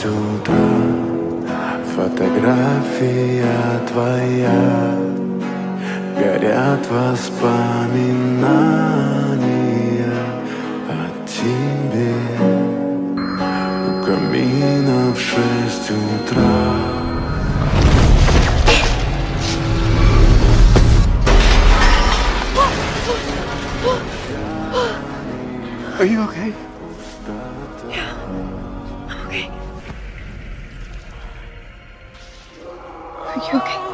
утра фотография твоя, горят воспоминания о тебе. У камина в 6 утра. Are you okay? Yeah, I'm okay. Are you okay?